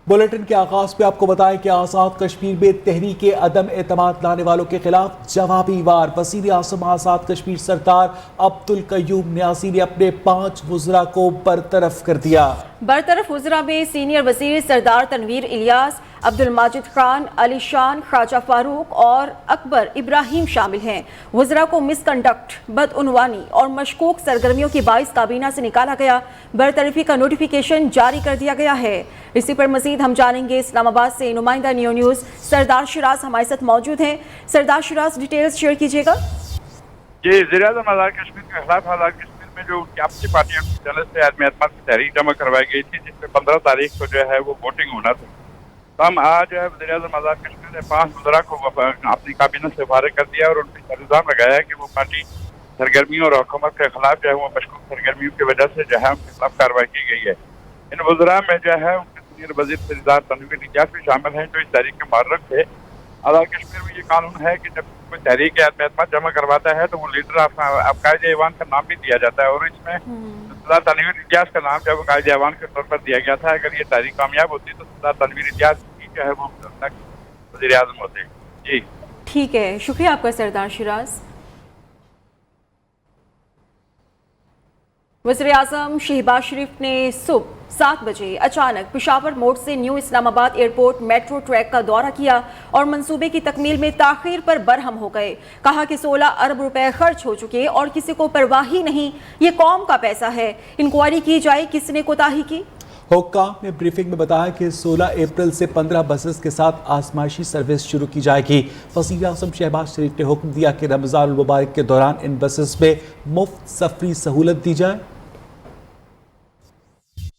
Bulletin के आगाज पे आपको बताएं कि आजाद कश्मीर में तहरीक अदम एतमाद लाने वालों के खिलाफ जवाबी वार। वज़ीर आज़म आजाद कश्मीर सरदार अब्दुल कय्यूम न्याज़ी ने अपने 5 वज़रा को बरतरफ कर दिया। बरतरफ वज़रा में सीनियर वज़ीर सरदार तनवीर इलियास, अब्दुल माजिद खान, अली शान, ख्वाजा फारूक और अकबर इब्राहिम शामिल हैं। वज़रा को मिसकंडक्ट, बदउनवानी और मशकूक सरगर्मियों की बाइस काबीना से निकाला गया। बरतरफी का नोटिफिकेशन जारी कर दिया गया है। इसी पर मजीद हम जानेंगे इस्लामाबाद से नुमाइंदा न्यू न्यूज़ सरदार शिराज हमारे साथ मौजूद हैं। सरदार शिराज, डिटेल्स शेयर कीजिएगा। जी, वज़ीर-ए-आज़म आज़ाद कश्मीर के खिलाफ आज़ाद कश्मीर में जो उनकी आपसी पार्टियों की तरफ से आदमी एतमाद की तहरीक जमा करवाई गई थी, जिसमें 15 तारीख को जो है वो वोटिंग होना था। तो हम आज जो है वज़ीर-ए-आज़म आज़ाद कश्मीर ने 5 वज़रा को अपनी काबीना से फारिग कर दिया और उन पर इल्ज़ाम लगाया कि वो पार्टी सरगर्मियों और हुकूमत के खिलाफ जो है वो मशकूक सरगर्मियों की वजह से जो है उनके खिलाफ कार्रवाई की गई है। इन वज़रा में जो है उनके सीनियर वज़ीर सरदार तनवीर इलियास भी शामिल हैं, जो इस तहरीक के मुहर्रिक थे। आज़ाद कश्मीर में ये कानून है कि जब कोई तहरीक एतमाद जमा करवाता है तो वो लीडर अब कायद ऐवान का नाम भी दिया जाता है, और इसमें सरदार तनवीर इलियास का नाम जब कायद ऐवान के तौर पर दिया गया था। अगर ये तहरीक कामयाब होती तो सरदार तनवीर इलियास ही जो है वो वज़ीर आज़म होते। जी ठीक है, शुक्रिया आपका सरदार शिराज। वज़ीर आज़म शहबाज शरीफ ने सुबह 7 बजे अचानक पेशावर मोड़ से new Islamabad airport metro track का दौरा किया और मंसूबे की तकमील में ताखीर पर बरहम हो गए। कहा कि 16 अरब रुपए खर्च हो चुके और किसी को परवाह ही नहीं, ये कौम का पैसा है, इंक्वायरी की जाए किसने कोताही की। हुक्काम ने ब्रीफिंग में बताया कि 16 अप्रैल से 15 बसेस के साथ आजमाइशी सर्विस शुरू की जाएगी। वज़ीर आज़म शहबाज शरीफ ने हुक्म दिया कि रमज़ान मुबारक के दौरान इन बसेस में मुफ्त सफरी सहूलत दी जाए।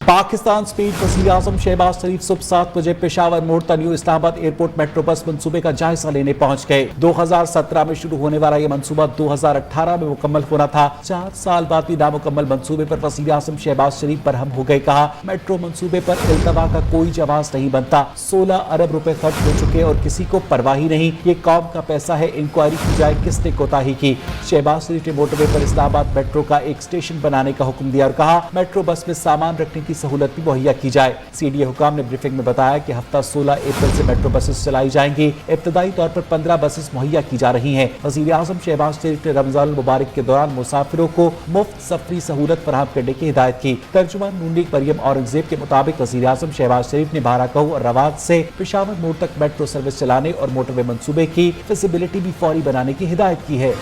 पाकिस्तान स्पीड वज़ीर आज़म शहबाज शरीफ सुबह 7 बजे पेशावर मोड़ new Islamabad airport metro bus मंसूबे का जायजा लेने पहुंच गए। 2017 में शुरू होने वाला यह मंसूबा 2018 में मुकम्मल होना था। 4 साल बाद भी नामुकम्मल मंसूबे पर वज़ीर आज़म शहबाज शरीफ बरहम हो गए। कहा, मेट्रो मंसूबे पर इल्तवा का कोई जवाब नहीं बनता। 16 अरब रुपए खर्च हो चुके और किसी को परवाही नहीं, ये कौम का पैसा है, इंक्वायरी की जाए किसने कोताही की। शहबाज शरीफ ने मोटरवे पर इस्लामाबाद मेट्रो का एक स्टेशन बनाने का हुक्म दिया और कहा, मेट्रो बस में सामान रखने की सहूलत भी मुहैया की जाए। सीडीए हुकाम ने ब्रीफिंग में बताया कि हफ्ता 16 अप्रैल से मेट्रो बसेस चलाई जाएंगी। इब्तदाई तौर पर 15 बसेस मुहैया की जा रही हैं। वज़ीर आज़म शहबाज शरीफ ने रमज़ान मुबारक के दौरान मुसाफिरों को मुफ्त सफरी सहूलत फराहम करने की हिदायत की। तर्जुमान नून लीग मरियम औरंगजेब के मुताबिक वज़ीर आज़म शहबाज शरीफ ने बाराकहू और रवाद से पेशावर मोड़ तक मेट्रो सर्विस चलाने और मोटरवे मंसूबे की फिजिबिलिटी भी फौरी बनाने की हिदायत की है।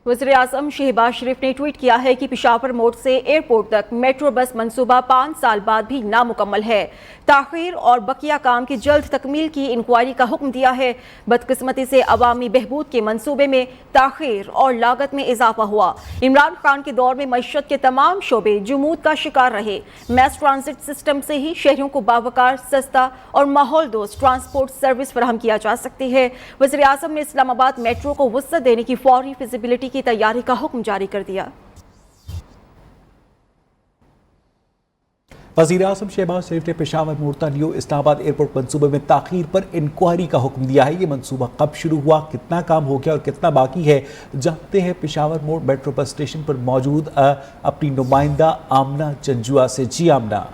वज़ीर आज़म शहबाज शरीफ ने ट्वीट किया है कि पेशावर मोड़ से एयरपोर्ट तक मेट्रो बस मंसूबा 5 साल बाद भी नामुकम्मल है। ताख़ीर और बकिया काम की जल्द तकमील की इंक्वायरी का हुक्म दिया है। बदकिस्मती से अवामी बहबूद के मंसूबे में ताख़ीर और लागत में इजाफा हुआ। इमरान खान के दौर में मईशत के तमाम शोबे जुमूद का शिकार रहे। मैस ट्रांजिट सिस्टम से ही शहरों को बावकार, सस्ता और माहौल दोस्त ट्रांसपोर्ट सर्विस फराहम किया जा सकती है। वज़ीर आज़म ने इस्लामाबाद मेट्रो को वुसअत देने की फौरी फिजिबिलिटी की तैयारी का हुक्म जारी कर दिया। वज़ीर आज़म शहबाज शरीफ ने पेशावर मोड़ न्यू इस्लामाबाद एयरपोर्ट मंसूबे में ताख़ीर पर इंक्वायरी का हुक्म दिया है। ये मंसूबा कब शुरू हुआ, कितना काम हो गया और कितना बाकी है, जानते हैं पेशावर मोड़ मेट्रो बस स्टेशन पर मौजूद अपनी नुमाइंदा आमना चंजुआ से। जी आमना।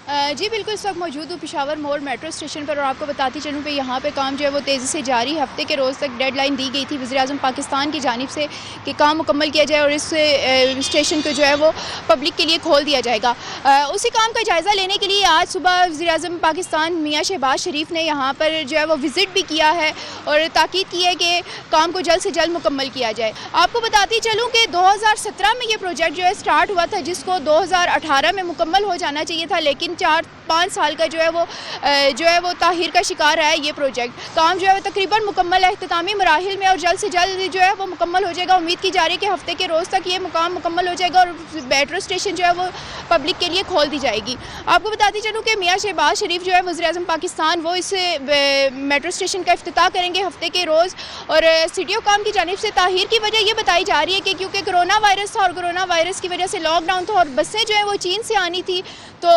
जी बिल्कुल, इस वक्त मौजूद हूँ पेशावर मोड़ मेट्रो स्टेशन पर और आपको बताती चलूँ कि यहाँ पे काम जो है वो तेज़ी से जारी। हफ्ते के रोज़ तक डेडलाइन दी गई थी वज़ीर आज़म पाकिस्तान की जानिब से कि काम मुकम्मल किया जाए और इस स्टेशन को जो है वो पब्लिक के लिए खोल दिया जाएगा। उसी काम का जायज़ा लेने के लिए आज सुबह वज़ीर आज़म पाकिस्तान मियाँ शहबाज शरीफ ने यहाँ पर जो है वो विज़िट भी किया है और ताकीद की है कि काम को जल्द से जल्द मुकम्मल किया जाए। आपको बताती चलूँ कि 2017 में ये प्रोजेक्ट जो है स्टार्ट हुआ था, जिसको 2018 में मुकम्मल हो जाना चाहिए था, लेकिन 4-5 साल का जो है वो ताहीर का शिकार है ये प्रोजेक्ट। काम जो है वो तकरीबन मुकम्मल है, इख्तितामी मराहिल में और जल्द से जल्द जो है वो मुकम्मल हो जाएगा। उम्मीद की जा रही है कि हफ्ते के रोज़ तक ये मुकाम मुकम्मल हो जाएगा और मेट्रो स्टेशन जो है वो पब्लिक के लिए खोल दी जाएगी। आपको बताती चलूँ कि मियाँ शहबाज शरीफ जो है वज़ीर आज़म पाकिस्तान वो इस मेट्रो स्टेशन का इफ्तिताह करेंगे हफ्ते के रोज़। और सिटी हुकाम की जानिब से ताहीर की वजह ये बताई जा रही है कि क्योंकि कोरोना वायरस था और कोरोना वायरस की वजह से लॉकडाउन था और बसें जो है वो चीन से आनी थी, तो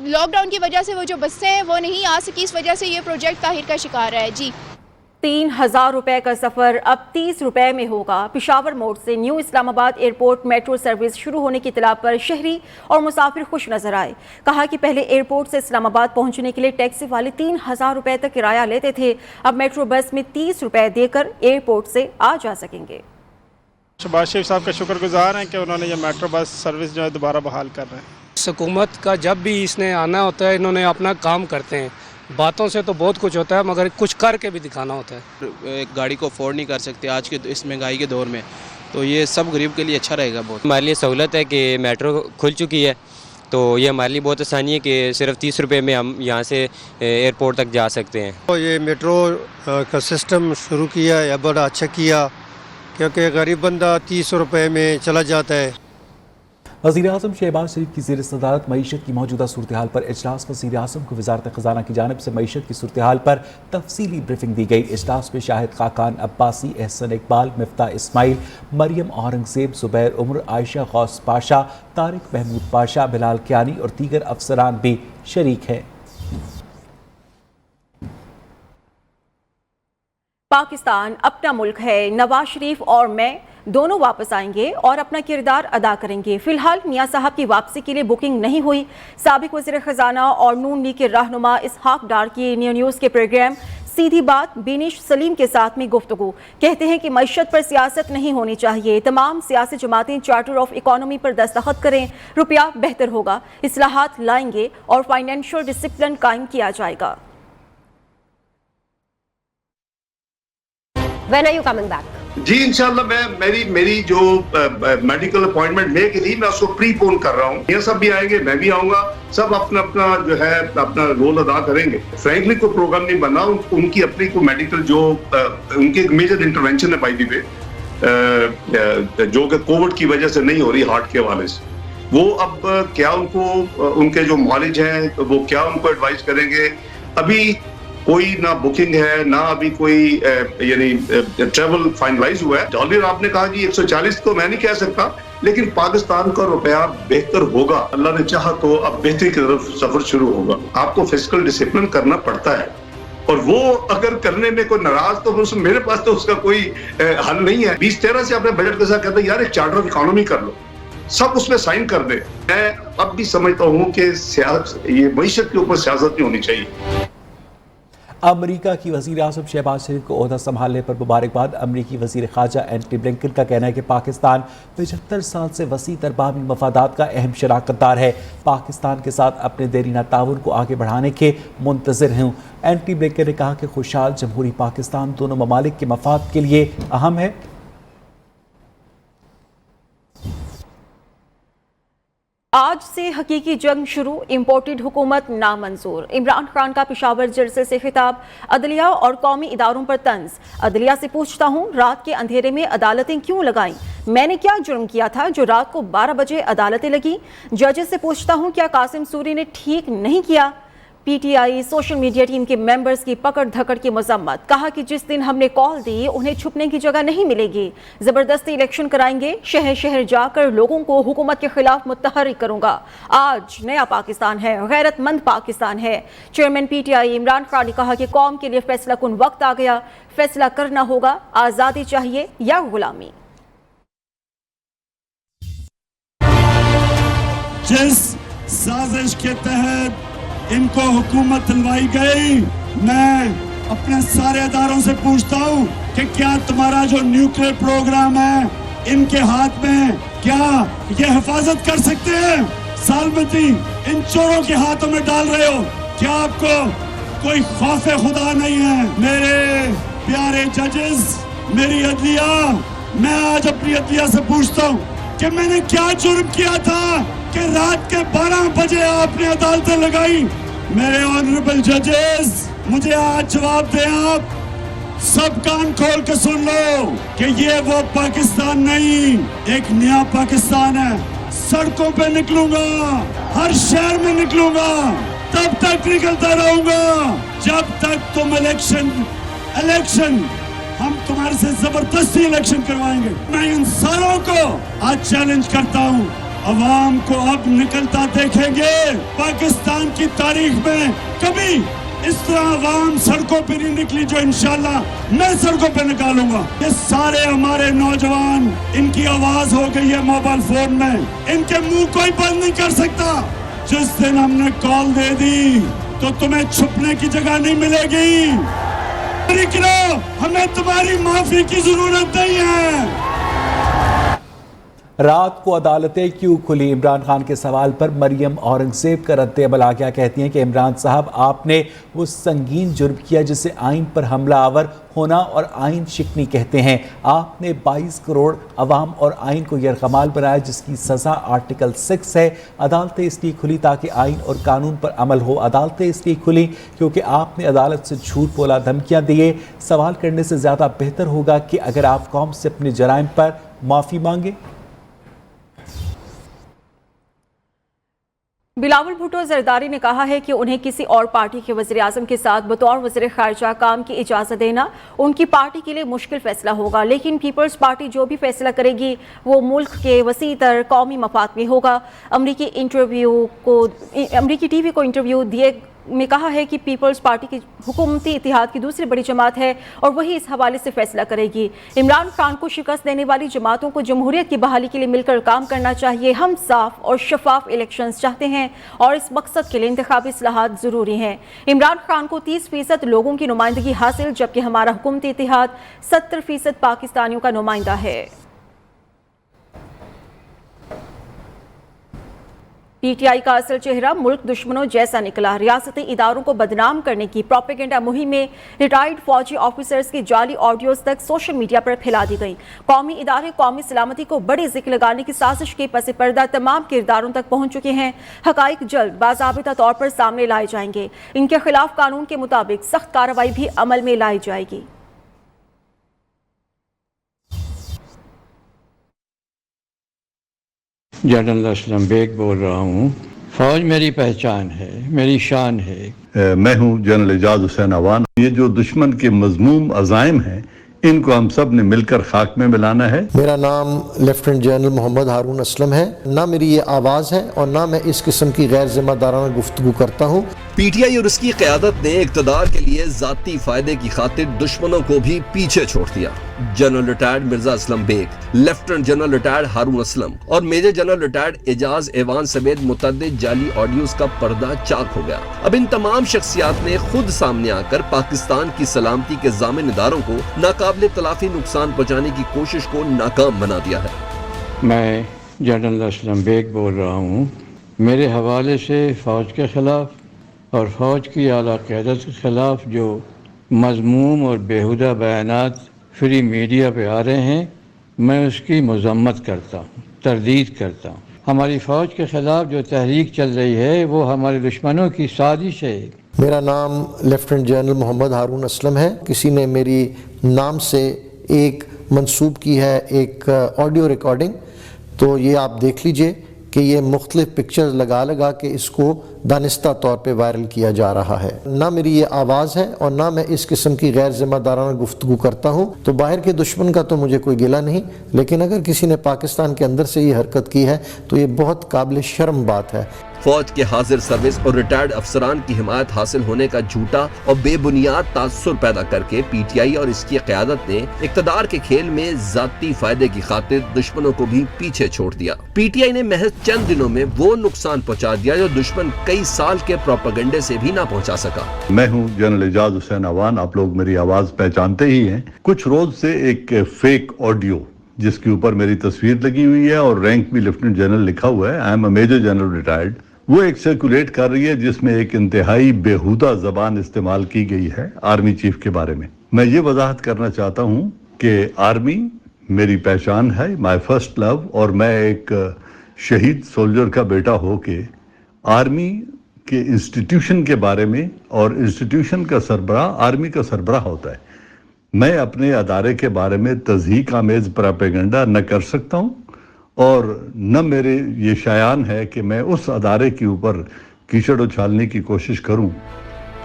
लॉकडाउन की वजह से वो जो बसें हैं वो नहीं आ सकी, इस वजह से ये प्रोजेक्ट ताहीर का शिकार है। जी 3,000 रुपए का सफर अब 30 रुपए में होगा। पिशावर मोड़ से new Islamabad airport metro service शुरू होने की इत्तला पर शहरी और मुसाफिर खुश नजर आए। कहा कि पहले एयरपोर्ट से इस्लामाबाद पहुंचने के लिए टैक्सी वाले 3,000 रुपए तक किराया लेते थे, अब मेट्रो बस में 30 रुपए देकर एयरपोर्ट से आ जा सकेंगे। शहबाज शरीफ साहब का शुक्रगुजार हैं कि उन्होंने ये मेट्रो बस सर्विस जो है दोबारा बहाल कर रहे हैं। हुकूमत का जब भी इसने आना होता है, इन्होंने अपना काम करते हैं। बातों से तो बहुत कुछ होता है, मगर कुछ करके भी दिखाना होता है। एक गाड़ी को अफोर्ड नहीं कर सकते आज के इस महंगाई के दौर में, तो ये सब गरीब के लिए अच्छा रहेगा। बहुत हमारे लिए सहूलत है कि मेट्रो खुल चुकी है, तो ये हमारे लिए बहुत आसानी है कि सिर्फ 30 रुपए में हम यहाँ से एयरपोर्ट तक जा सकते हैं। तो ये मेट्रो का सिस्टम शुरू किया है, बड़ा अच्छा किया, क्योंकि गरीब बंदा 30 रुपए में चला जाता है। वज़ीर-ए-आज़म शहबाज शरीफ की ज़ेर सदारत मईशत की मौजूदा सूरत हाल पर इजलास। वज़ीर-ए-आज़म को वज़ारत ख़ज़ाना की जानिब से मईशत की सूरत हाल पर तफसीली ब्रीफिंग दी गई। इजलास में शाहिद खाकान अब्बासी, एहसन इकबाल, मिफ्ता इस्माइल, मरियम औरंगज़ेब, ज़ुबैर उमर, आयशा गौस पाशा, तारिक महमूद पाशा, बिलाल कियानी और दीगर अफसरान भी शरीक हैं। पाकिस्तान अपना मुल्क है। नवाज शरीफ और मैं दोनों वापस आएंगे और अपना किरदार अदा करेंगे। फिलहाल मियां साहब की वापसी के लिए बुकिंग नहीं हुई। साबिक वज़ीर ख़ज़ाना और नून लीग के रहनुमा इसहाक डार की न्यूज़ के प्रोग्राम सीधी बात बिनिश सलीम के साथ में गुफ्तगू। कहते हैं कि मईशत पर सियासत नहीं होनी चाहिए। तमाम सियासी जमातें चार्टर ऑफ इकोनॉमी पर दस्तखत करें, रुपया बेहतर होगा, इस्लाहात लाएंगे और फाइनेंशियल डिसिप्लिन कायम किया जाएगा। When are you coming back? जी इंशाल्लाह मेरी जो मेडिकल अपॉइंटमेंट ले के थी, मैं उसको प्रीपोन कर रहा हूँ। ये सब भी आएंगे, मैं भी आऊंगा, सब अपना अपना जो है अपना रोल अदा करेंगे। फ्रैंकली कोई प्रोग्राम नहीं बना, उनकी अपनी को मेडिकल जो उनकी मेजर इंटरवेंशन है बाय द वे, जो कि कोविड की वजह से नहीं हो रही हार्ट के हवाले से, वो अब क्या उनको उनके जो मॉलेज हैं वो क्या उनको एडवाइस करेंगे। अभी कोई ना बुकिंग है ना अभी कोई यानी ट्रेवल फाइनलाइज हुआ है। डॉलर आपने कहा जी 140 तो मैं नहीं कह सकता, लेकिन पाकिस्तान का रुपया बेहतर होगा। अल्लाह ने चाहा तो अब बेहतरी की तरफ सफर शुरू होगा। आपको फिस्कल डिसिप्लिन करना पड़ता है, और वो अगर करने में कोई नाराज तो मेरे पास तो उसका कोई हल नहीं है। 2013 से अपने बजट के साथ कहते हैं यार एक चार्टर ऑफ इकोनॉमी कर लो, सब उसमें साइन कर दे। मैं अब भी समझता हूँ कि ये मईशत के ऊपर सियासत नहीं होनी चाहिए। अमरीका की वज़ीर-ए-आज़म शहबाज शरीफ को ओहदा संभालने पर मुबारकबाद। अमरीकी वज़ीर ख़ारजा एंटनी ब्लिंकन का कहना है कि पाकिस्तान 75 साल से वसी तर बाहमी मफादात का अहम शराकतदार है। पाकिस्तान के साथ अपने देरीना ताउन को आगे बढ़ाने के मुंतज़िर हूँ। एंटनी ब्लिंकन ने कहा कि खुशहाल जमहूरी पाकिस्तान दोनों ममालिक के मफाद के लिए अहम है। आज से हकीकी जंग शुरू, इम्पोर्टेड हुकूमत नामंजूर। इमरान खान का पेशावर जलसे से खिताब, अदलिया और कौमी इदारों पर तंज। अदलिया से पूछता हूँ रात के अंधेरे में अदालतें क्यों लगाईं? मैंने क्या जुर्म किया था जो रात को 12 बजे अदालतें लगी? जजेस से पूछता हूँ क्या कासिम सूरी ने ठीक नहीं किया? पीटीआई सोशल मीडिया टीम के मेंबर्स की पकड़ धकड़ की मजम्मत। कहा कि जिस दिन हमने कॉल दी उन्हें छुपने की जगह नहीं मिलेगी। जबरदस्ती इलेक्शन कराएंगे, शहर शहर जाकर लोगों को हुकूमत के खिलाफ मुतहर्रिक करूंगा। आज नया पाकिस्तान है, गैरतमंद पाकिस्तान है। चेयरमैन पीटीआई इमरान खान ने कहा कि कौम के लिए फैसला कुन वक्त आ गया, फैसला करना होगा, आजादी चाहिए या गुलामी। जिस साजिश के तहत इनको हुकूमत दिलवाई गई, मैं अपने सारे अदारों से पूछता हूँ कि क्या तुम्हारा जो न्यूक्लियर प्रोग्राम है इनके हाथ में, क्या ये हिफाजत कर सकते हैं? सालमती इन चोरों के हाथों में डाल रहे हो, क्या आपको कोई खौफे खुदा नहीं है? मेरे प्यारे जजेस, मेरी अदलिया, मैं आज अपनी अदलिया से पूछता हूँ कि मैंने क्या जुर्म किया था कि रात के 12 बजे आपने अदालतें लगाई? मेरे ऑनरेबल जजेस, मुझे आज जवाब दें। आप सब कान खोल के सुन लो कि ये वो पाकिस्तान नहीं, एक नया पाकिस्तान है। सड़कों पे निकलूंगा, हर शहर में निकलूंगा, तब तक निकलता रहूंगा जब तक तुम इलेक्शन हम तुम्हारे से जबरदस्ती इलेक्शन करवाएंगे। मैं इन सारों को आज चैलेंज करता हूँ, अवाम को अब निकलता देखेंगे। पाकिस्तान की तारीख में कभी इस तरह आवाम सड़कों पे नहीं निकली जो इंशाल्लाह मैं सड़कों पे निकालूंगा। ये सारे हमारे नौजवान, इनकी आवाज हो गई है मोबाइल फोन में, इनके मुंह कोई बंद नहीं कर सकता। जिस दिन हमने कॉल दे दी तो तुम्हें छुपने की जगह नहीं मिलेगी। निकलो, हमें तुम्हारी माफी की जरूरत नहीं है। रात को अदालतें क्यों खुली? इमरान खान के सवाल पर मरियम औरंगजेब का रद्द-ए-अमल आ गया। कहती हैं कि इमरान साहब, आपने वो संगीन जुर्म किया जिसे आइन पर हमला आवर होना और आइन शिकनी कहते हैं। आपने 22 करोड़ अवाम और आइन को यरगमाल बनाया जिसकी सज़ा आर्टिकल 6 है। अदालतें इसलिए खुली ताकि आइन और कानून पर अमल हो। अदालतें इसलिए खुली क्योंकि आपने अदालत से झूठ बोला, धमकियाँ दिए। सवाल करने से ज़्यादा बेहतर होगा कि अगर आप कौम से अपने जराइम पर माफ़ी मांगे। बिलावल भुट्टो जरदारी ने कहा है कि उन्हें किसी और पार्टी के वज़ीर आज़म के साथ बतौर वज़ीर ख़ारिजा काम की इजाज़त देना उनकी पार्टी के लिए मुश्किल फ़ैसला होगा, लेकिन पीपल्स पार्टी जो भी फैसला करेगी वो मुल्क के वसी तर कौमी मफाद में होगा। अमरीकी टीवी को इंटरव्यू दिए में कहा है कि पीपल्स पार्टी की हुकूमती इतिहाद की दूसरी बड़ी जमात है और वही इस हवाले से फैसला करेगी। इमरान खान को शिकस्त देने वाली जमातों को जमहूरियत की बहाली के लिए मिलकर काम करना चाहिए। हम साफ और शफाफ इलेक्शंस चाहते हैं और इस मकसद के लिए इंतखाबी इस्लाहात ज़रूरी हैं। इमरान खान को 30% लोगों की नुमाइंदगी हासिल, जबकि हमारा हुकूमती इतिहाद 70% पाकिस्तानियों का नुमाइंदा है। पीटीआई का असल चेहरा मुल्क दुश्मनों जैसा निकला। रियासती इदारों को बदनाम करने की प्रोपेगेंडा मुहिम में रिटायर्ड फौजी ऑफिसर्स की जाली ऑडियोज तक सोशल मीडिया पर फैला दी गई। कौमी इदारे कौमी सलामती को बड़ी जिक्र लगाने की साजिश के पस पर्दा तमाम किरदारों तक पहुंच चुके हैं। हकाइक जल्द बाज़ाबिता तौर पर सामने लाए जाएंगे। इनके खिलाफ कानून के मुताबिक सख्त कार्रवाई भी अमल में लाई जाएगी। जनरल असलम बेग बोल रहा हूँ। फौज मेरी पहचान है, मेरी शान है। मैं हूँ जनरल एजाज हुसैन अवान। ये जो दुश्मन के मज़मूम अज़ाइम हैं, इनको हम सब ने मिलकर खाक में मिलाना है। मेरा नाम लेफ्टिनेंट जनरल मोहम्मद हारून असलम है। ना मेरी ये आवाज़ है और ना मैं इस किस्म की गैर जिम्मेदाराना गुफ्तगू करता हूँ। पीटीआई और उसकी क़यादत ने इक़्तिदार के लिए ज़ाती फ़ायदे की खातिर दुश्मनों को भी पीछे छोड़ दिया। General retired Mirza Aslam Baig, lieutenant general retired Haroon Aslam और major general retired Ejaz Awan समेत मुतअद्दिद जाली ऑडियोज का पर्दा चाक हो गया। अब इन तमाम शख्सियात ने खुद सामने आकर पाकिस्तान की सलामती के ज़ामिन इदारों को नाकाबिले तलाफी नुकसान पहुँचाने की कोशिश को नाकाम बना दिया है। मैं जनरल असलम बेग बोल रहा हूँ। मेरे हवाले से फ़ौज के ख़िलाफ़ और फ़ौज की आला क़यादत के ख़िलाफ़ जो मज़मूम और बेहुदा बयानात फ्री मीडिया पे आ रहे हैं, मैं उसकी मज़म्मत करता हूँ, तरदीद करता हूँ। हमारी फ़ौज के ख़िलाफ़ जो तहरीक चल रही है वो हमारे दुश्मनों की साजिश है। मेरा नाम लेफ्टिनेंट जनरल मोहम्मद हारून असलम है। किसी ने मेरी नाम से एक मंसूब की है एक ऑडियो रिकॉर्डिंग, तो ये आप देख लीजिए कि ये मुख्तलिफ पिक्चर्स लगा के इसको दानिस्ता तौर पे वायरल किया जा रहा है। ना मेरी ये आवाज़ है और ना मैं इस किस्म की गैर जिम्मेदाराना गुफ्तगू करता हूँ। तो बाहर के दुश्मन का तो मुझे कोई गिला नहीं, लेकिन अगर किसी ने पाकिस्तान के अंदर से ये हरकत की है तो ये बहुत काबिल शर्म बात है। फौज के हाजिर सर्विस और रिटायर्ड अफसरान की हिमायत हासिल होने का झूठा और बेबुनियाद तासुर पैदा करके पीटीआई और इसकी क़यादत ने इक़्तिदार के खेल में ज़ाती फायदे की खातिर दुश्मनों को भी पीछे छोड़ दिया। पीटीआई ने महज चंद दिनों में वो नुकसान पहुंचा दिया जो दुश्मन कई साल के प्रोपेगेंडे से भी ना पहुंचा सका। मैं हूँ जनरल एजाज हुसैन अवान। आप लोग मेरी आवाज़ पहचानते ही हैं। कुछ रोज से एक फेक ऑडियो जिसके ऊपर मेरी तस्वीर लगी हुई है और रैंक भी लेफ्टिनेंट जनरल लिखा हुआ है, I am a major general retired, वो एक सर्कुलेट कर रही है जिसमें एक इंतहाई बेहुदा जबान इस्तेमाल की गई है आर्मी चीफ के बारे में। मैं ये वजाहत करना चाहता हूँ कि आर्मी मेरी पहचान है, माय फर्स्ट लव, और मैं एक शहीद सोल्जर का बेटा हो के आर्मी के इंस्टीट्यूशन के बारे में, और इंस्टीट्यूशन का सरबराह आर्मी का सरबराह होता है, मैं अपने अदारे के बारे में तज़हीक आमेज़ प्रोपेगेंडा न कर सकता हूँ और न मेरे ये शायान है कि मैं उस अदारे के ऊपर कीचड़ उछालने की कोशिश करूं।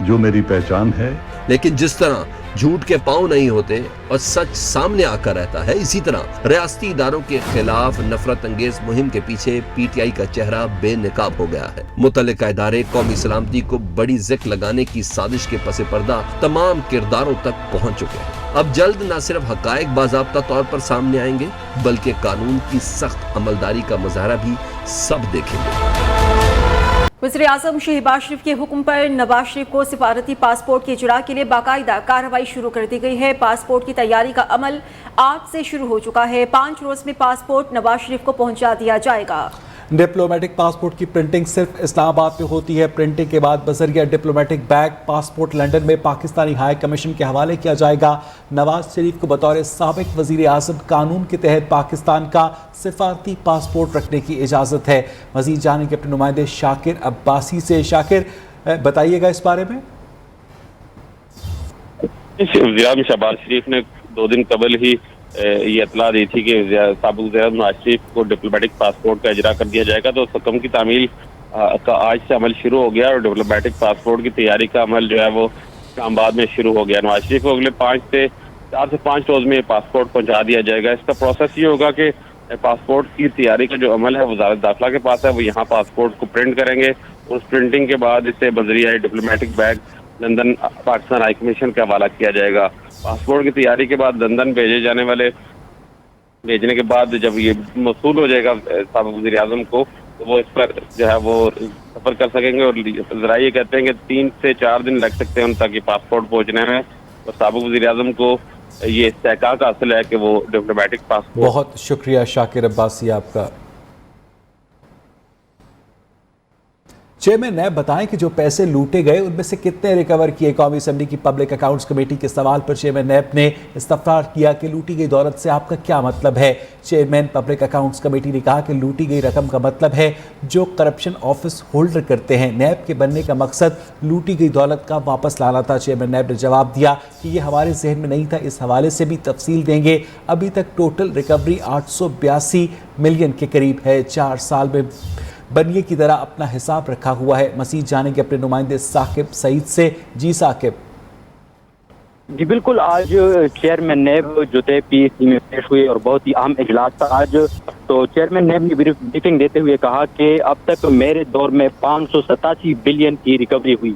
जो मेरी पहचान है। लेकिन जिस तरह झूठ के पांव नहीं होते और सच सामने आकर रहता है, इसी तरह रियासती इदारों के खिलाफ नफरत अंगेज मुहिम के पीछे पीटीआई का चेहरा बेनकाब हो गया है। मुतल्लिका इदारे कौमी सलामती को बड़ी जिक लगाने की साजिश के पसे पर्दा तमाम किरदारों तक पहुंच चुके हैं। अब जल्द न सिर्फ हकायक बाज़ाब्ता तौर पर सामने आएंगे, बल्कि कानून की सख्त अमलदारी का मुजाहरा भी सब देखेंगे। वज़ीर-ए-आज़म शहबाज शरीफ के हुक्म पर नवाज शरीफ को सिफारती पासपोर्ट के इजरा के लिए बाकायदा कार्रवाई शुरू कर दी गई है। पासपोर्ट की तैयारी का अमल आज से शुरू हो चुका है। 5 रोज में पासपोर्ट नवाज शरीफ को पहुंचा दिया जाएगा। डिप्लोमेटिक पासपोर्ट की प्रिंटिंग सिर्फ इस्लामाबाद में होती है। प्रिंटिंग के बाद बजरिया डिप्लोमेटिक बैग पासपोर्ट लंदन में पाकिस्तानी हाई कमीशन के हवाले किया जाएगा। नवाज शरीफ को बतौर साबिक वजीर आज़म कानून के तहत पाकिस्तान का सिफारती पासपोर्ट रखने की इजाज़त है। मज़ीद जानेंगे अपने नुमाइंदे शाकिर अब्बासी से। शाकिर, बताइएगा इस बारे में। वज़ीर-ए-आज़म शहबाज शरीफ ने 2 दिन कबल ही ये इतला दी थी कि साबिक़ वज़ीर-ए-आज़म नवाज शरीफ को डिप्लोमेटिक पासपोर्ट का इजरा कर दिया जाएगा। तो उस हुक्म की तामील का आज से अमल शुरू हो गया और डिप्लोमेटिक पासपोर्ट की तैयारी का अमल जो है वो इस्लामाबाद में शुरू हो गया। नवाज शरीफ को अगले 4 से 5 रोज में पासपोर्ट पहुंचा दिया जाएगा। इसका प्रोसेस ये होगा कि पासपोर्ट की तैयारी का जो अमल है वज़ारत दाखिला के पास है, वो यहाँ पासपोर्ट को प्रिंट करेंगे। उस प्रिंटिंग के बाद इसे बजरिया diplomatic bag London Pakistan high commission का हवाला किया जाएगा। पासपोर्ट की तैयारी के बाद लंदन भेजने के बाद जब ये मौसूल हो जाएगा साबिक़ वज़ीर-ए-आज़म को, तो वो इस पर जो है वो सफ़र कर सकेंगे। और ज़रा ये कहते हैं कि 3 से 4 दिन लग सकते हैं उन तक ये पासपोर्ट पहुँचने में। और साबिक़ वज़ीर-ए-आज़म को ये इस्तेहक़ाक़ हासिल है कि वो डिप्लोमेटिक पासपोर्ट। बहुत शुक्रिया शाकिर अब्बासी आपका। चेयरमैन नैब बताएं कि जो पैसे लूटे गए उनमें से कितने रिकवर किए। कौमी असेंबली की पब्लिक अकाउंट्स कमेटी के सवाल पर चेयरमैन नैब ने इस्तफसार किया कि लूटी गई दौलत से आपका क्या मतलब है। चेयरमैन पब्लिक अकाउंट्स कमेटी ने कहा कि लूटी गई रकम का मतलब है जो करप्शन ऑफिस होल्डर करते हैं। नैब के बनने का मकसद लूटी गई दौलत का वापस लाना था। चेयरमैन नैब ने जवाब दिया कि ये हमारे जहन में नहीं था, इस हवाले से भी तफसील देंगे। अभी तक टोटल रिकवरी 882 मिलियन के करीब है। 4 साल में बनिए की तरह अपना हिसाब रखा हुआ है। मसीह जानेंगे अपने नुमाइंदे साकिब सईद से। जी साकिब। जी बिल्कुल, आज चेयरमैन नैब जो थे पीएसी में पेश हुए और बहुत ही अहम इजलास था आज। तो चेयरमैन नैब ने ब्रीफिंग देते हुए कहा कि अब तक मेरे दौर में 587 बिलियन की रिकवरी हुई।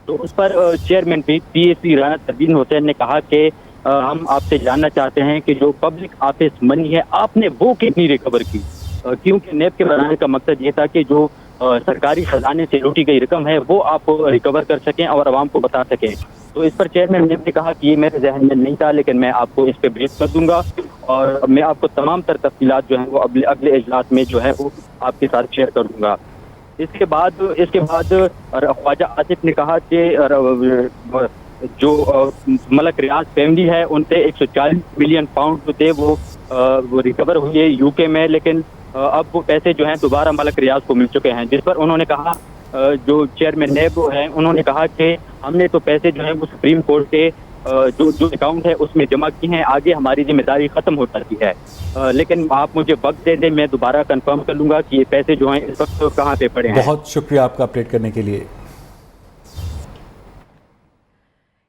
तो उस पर चेयरमैन पीएसी राना तदीन हुसैन ने कहा कि हम आपसे जानना चाहते हैं कि जो पब्लिक ऑफिस मनी है आपने वो कितनी रिकवर की, क्योंकि नैब के बनाने का मकसद ये था कि जो सरकारी खजाने से लूटी गई रकम है वो आप रिकवर कर सकें और आवाम को बता सकें। तो इस पर चेयरमैन नैब ने कहा कि ये मेरे जहन में नहीं था, लेकिन मैं आपको इस पर ब्रीफ कर दूंगा और मैं आपको तमाम तर तफसीलात जो है वो अगले इजलास में जो है वो आपके साथ शेयर कर दूंगा। इसके बाद ख्वाजा आसिफ ने कहा कि जो मलक रियाज फैमिली है उनसे 140 मिलियन पाउंड जो थे वो रिकवर हुए यूके में, लेकिन अब वो पैसे जो हैं दोबारा मलक रियाज को मिल चुके हैं। जिस पर उन्होंने कहा, जो चेयरमैन नैब हैं उन्होंने कहा कि हमने तो पैसे जो हैं वो सुप्रीम कोर्ट के जो अकाउंट है उसमें जमा की हैं, आगे हमारी जिम्मेदारी खत्म हो जाती है, लेकिन आप मुझे वक्त दे दें, मैं दोबारा कंफर्म कर लूँगा कि ये पैसे जो हैं इस वक्त कहाँ पे पड़े हैं। बहुत शुक्रिया आपका अपडेट करने के लिए।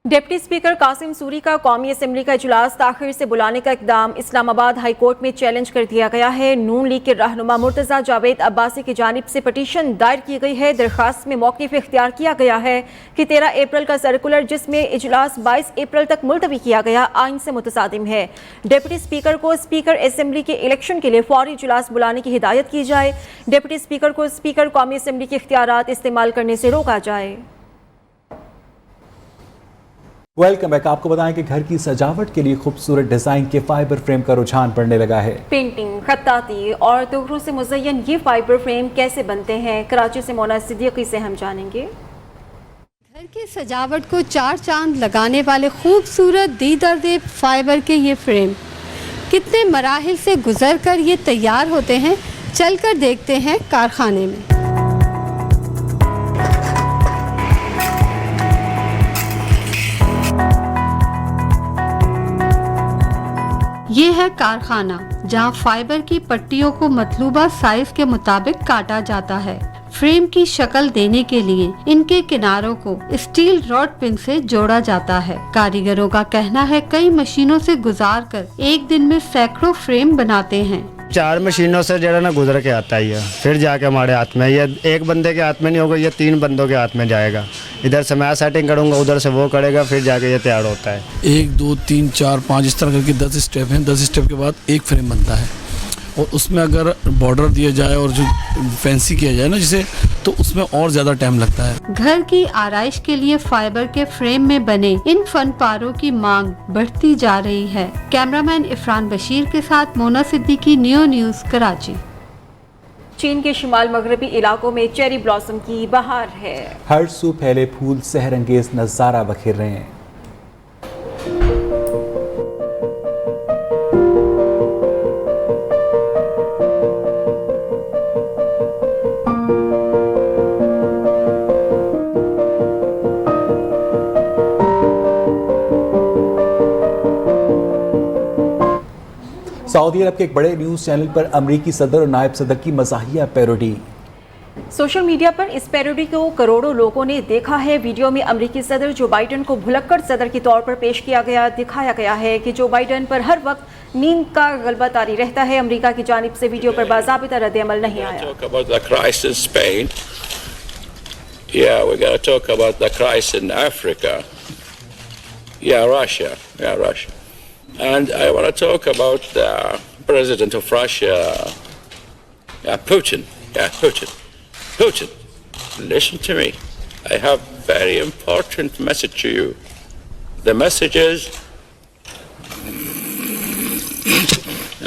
डिप्टी स्पीकर कासिम सूरी का कौमी असेंबली का इजलास ताखिर से बुलाने का इकदाम इस्लामाबाद हाई कोर्ट में चैलेंज कर दिया गया है। नून लीग के रहनुमा मुर्तजा जावेद अब्बासी की जानिब से पटिशन दायर की गई है। दरखास्त में मौक़िफ़ इख्तियार किया गया है कि 13 अप्रैल का सर्कुलर जिसमें इजलास 22 अप्रैल तक मुलतवी किया गया आइन से मुतसादिम है। डिप्टी स्पीकर को स्पीकर असेंबली के इलेक्शन के लिए फौरी इजलास बुलाने की हिदायत की जाए। डिप्टी स्पीकर को स्पीकर कौमी असेंबली के इख्तियारात इस्तेमाल करने से रोका जाए। Welcome back. आपको बताएं कि घर की सजावट के लिए खूबसूरत डिजाइन के फाइबर फ्रेम का रुझान बढ़ने लगा है। पेंटिंग, खत्ताती और तोहरों से मुज़य्यन ये फाइबर फ्रेम कैसे बनते हैं, कराची से मोना सिद्दीकी से हम जानेंगे। घर की सजावट को 4 चांद लगाने वाले खूबसूरत दीदर फाइबर के ये फ्रेम कितने मराहिल से गुजर कर ये तैयार होते हैं, चलकर देखते हैं कारखाने में। ये है कारखाना जहां फाइबर की पट्टियों को मतलूबा साइज के मुताबिक काटा जाता है। फ्रेम की शक्ल देने के लिए इनके किनारों को स्टील रॉड पिन से जोड़ा जाता है। कारीगरों का कहना है कई मशीनों से गुजार कर एक दिन में सैकड़ों फ्रेम बनाते हैं। 4 मशीनों से जो है ना गुजर के आता है, फिर जाके हमारे हाथ में, ये एक बंदे के हाथ में नहीं होगा, ये 3 बंदों के हाथ में जाएगा। इधर से मैं सेटिंग करूँगा, उधर से वो करेगा, फिर जाके ये तैयार होता है। 1 2 3 4 5 इस तरह करके 10 स्टेप हैं। 10 स्टेप के बाद एक फ्रेम बनता है और उसमें अगर बॉर्डर दिया जाए और जो फैंसी किया जाए ना जिसे, तो उसमें और ज़्यादा टाइम लगता है। घर की आराइश के लिए फाइबर के फ्रेम में बने इन फनपारों की मांग बढ़ती जा रही है। कैमरामैन इफरान बशीर के साथ मोना सिद्दीकी, नियो न्यूज़, कराची। चीन के शिमाल मगरबी इलाकों में चेरी ब्लॉसम की बहार है। हर सू फैले फूल सहर अंगेज नजारा बखेर रहे हैं। सऊदी अरब के एक बड़े न्यूज चैनल पर अमरीकी सदर और नायब सदर की मज़ाहिया पैरोडी। सोशल मीडिया पर इस पैरोडी को करोड़ों लोगों ने देखा है। वीडियो में अमरीकी सदर जो बाइडन को भुलक्कड़ सदर के तौर पर पेश किया गया। दिखाया गया है कि जो बाइडन पर हर वक्त नींद का गलबा तारी रहता है। अमरीका की जानिब से वीडियो पर बाज़ाबिता रद्द-ए-अमल नहीं आया। And I want to talk about the president of Russia, Putin. Putin, listen to me. I have a very important message to you. The message is,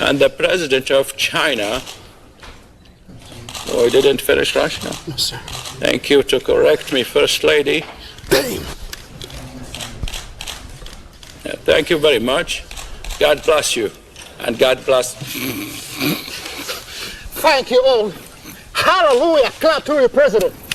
and the president of China, oh, I didn't finish Russia. No, sir. Thank you to correct me, First Lady. Thank you very much. God bless you, and God bless. Thank you all. Hallelujah. Clap to your president.